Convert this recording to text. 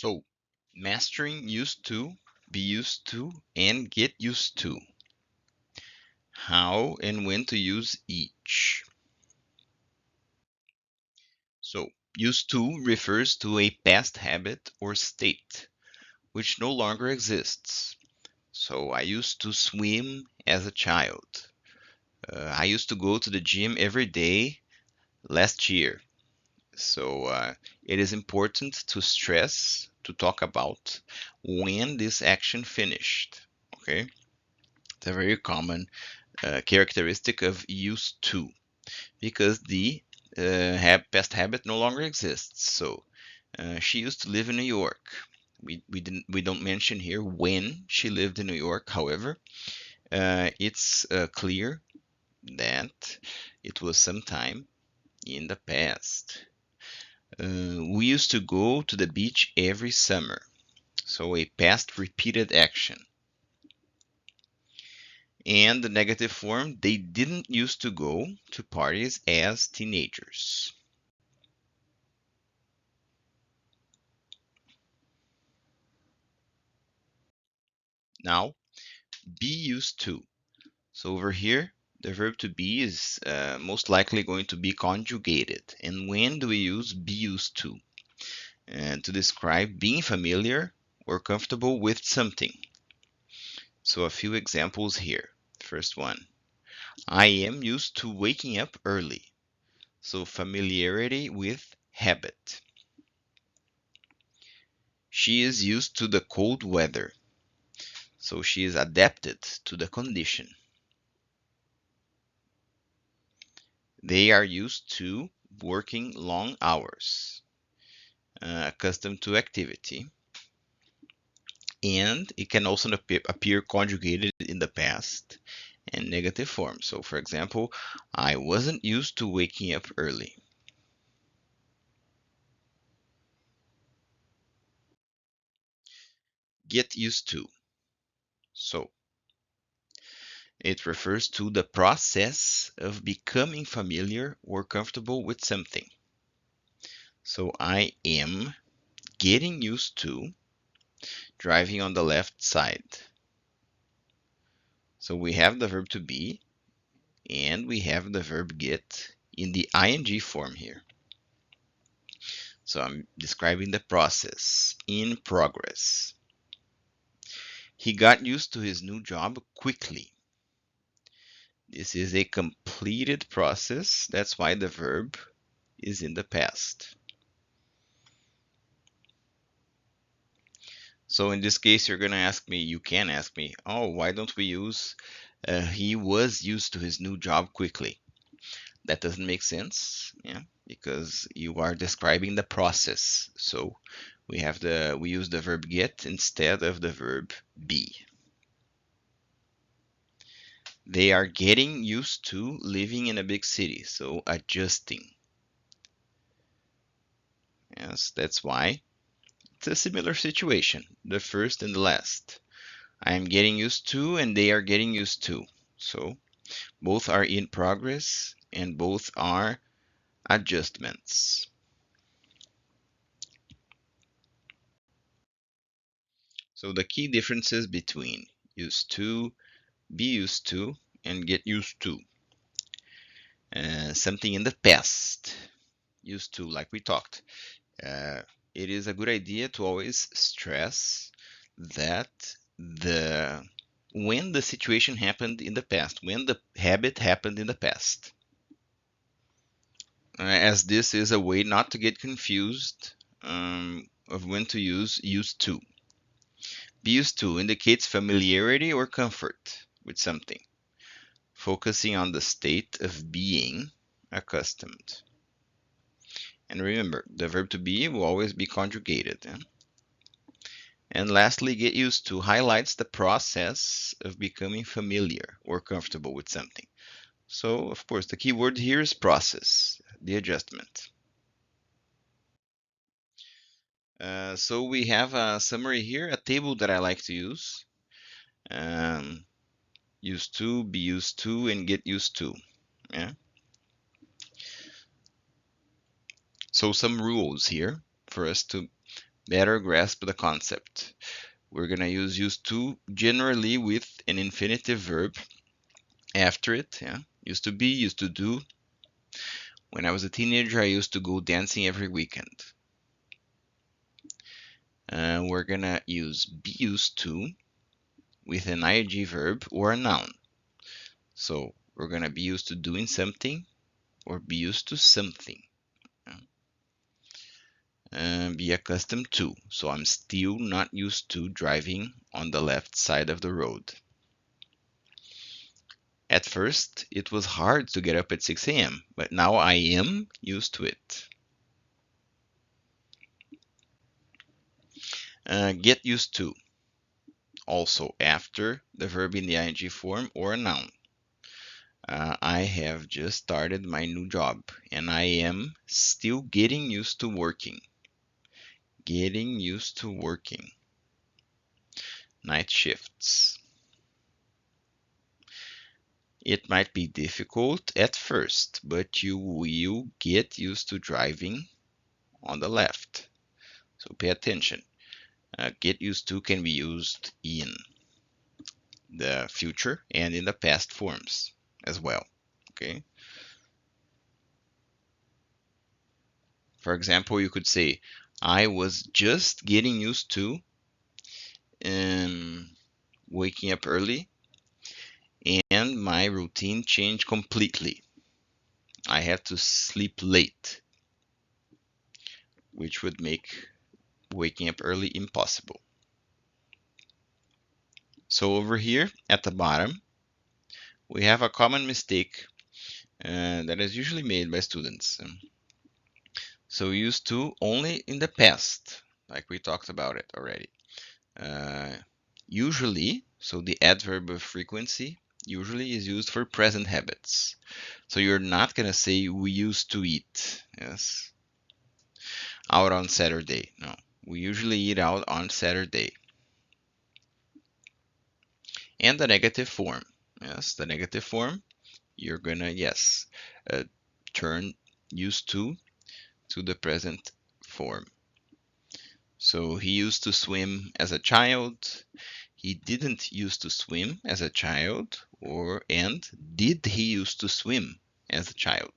So, mastering used to, be used to, and get used to. How and when to use each. So, used to refers to a past habit or state which no longer exists. So, I used to swim as a child. I used to go to the gym every day last year. So it is important to stress, to talk about when this action finished. Okay, it's a very common characteristic of used to, because the past habit no longer exists. So she used to live in New York. We don't mention here when she lived in New York. However, it's clear that it was sometime in the past. We used to go to the beach every summer, so a past repeated action. And the negative form, they didn't used to go to parties as teenagers. Now, be used to. So over here, the verb to be is most likely going to be conjugated. And when do we use be used to? And to describe being familiar or comfortable with something. So a few examples here. First one, I am used to waking up early. So familiarity with habit. She is used to the cold weather. So she is adapted to the condition. They are used to working long hours, accustomed to activity. And it can also appear conjugated in the past and negative form. So for example, I wasn't used to waking up early. Get used to. So it refers to the process of becoming familiar or comfortable with something. So I am getting used to driving on the left side. So we have the verb to be and we have the verb get in the ing form here. So I'm describing the process in progress. He got used to his new job quickly. This is a completed process. That's why the verb is in the past. So in this case, you're going to ask me, you can ask me, oh, why don't we use he was used to his new job quickly? That doesn't make sense, yeah, because you are describing the process. So we use the verb get instead of the verb be. They are getting used to living in a big city, so adjusting. Yes, that's why it's a similar situation, the first and the last. I am getting used to and they are getting used to. So both are in progress and both are adjustments. So the key differences between used to, be used to, and get used to. Something in the past, used to, like we talked. Uh, it is a good idea to always stress that when the situation happened in the past, when the habit happened in the past, as this is a way not to get confused of when to use used to. Be used to indicates familiarity or comfort with something, focusing on the state of being accustomed. And remember, the verb to be will always be conjugated. And lastly, get used to highlights the process of becoming familiar or comfortable with something. So, of course, the key word here is process, the adjustment. So we have a summary here, a table that I like to use. Um, used to, be used to, and get used to. Yeah. So some rules here for us to better grasp the concept. We're gonna use used to generally with an infinitive verb after it. Yeah, used to be, used to do. When I was a teenager, I used to go dancing every weekend. We're gonna use be used to with an ing verb or a noun. So we're gonna be used to doing something or be used to something. Be accustomed to. So I'm still not used to driving on the left side of the road. At first, it was hard to get up at 6 a.m., but now I am used to it. Get used to. Also after the verb in the ing form or a noun. I have just started my new job and I am still getting used to working. Getting used to working. Night shifts. It might be difficult at first, but you will get used to driving on the left. So pay attention. Get used to can be used in the future and in the past forms as well. Okay. For example, you could say, I was just getting used to waking up early and my routine changed completely. I had to sleep late, which would make waking up early impossible. So over here at the bottom, we have a common mistake that is usually made by students. So used to only in the past, like we talked about it already. Usually, so the adverb of frequency usually is used for present habits. So you're not going to say we used to eat, yes, out on Saturday. No, we usually eat out on Saturday. And the negative form, yes, the negative form, you're going to, yes, turn used to the present form. So he used to swim as a child. He didn't used to swim as a child, and did he used to swim as a child?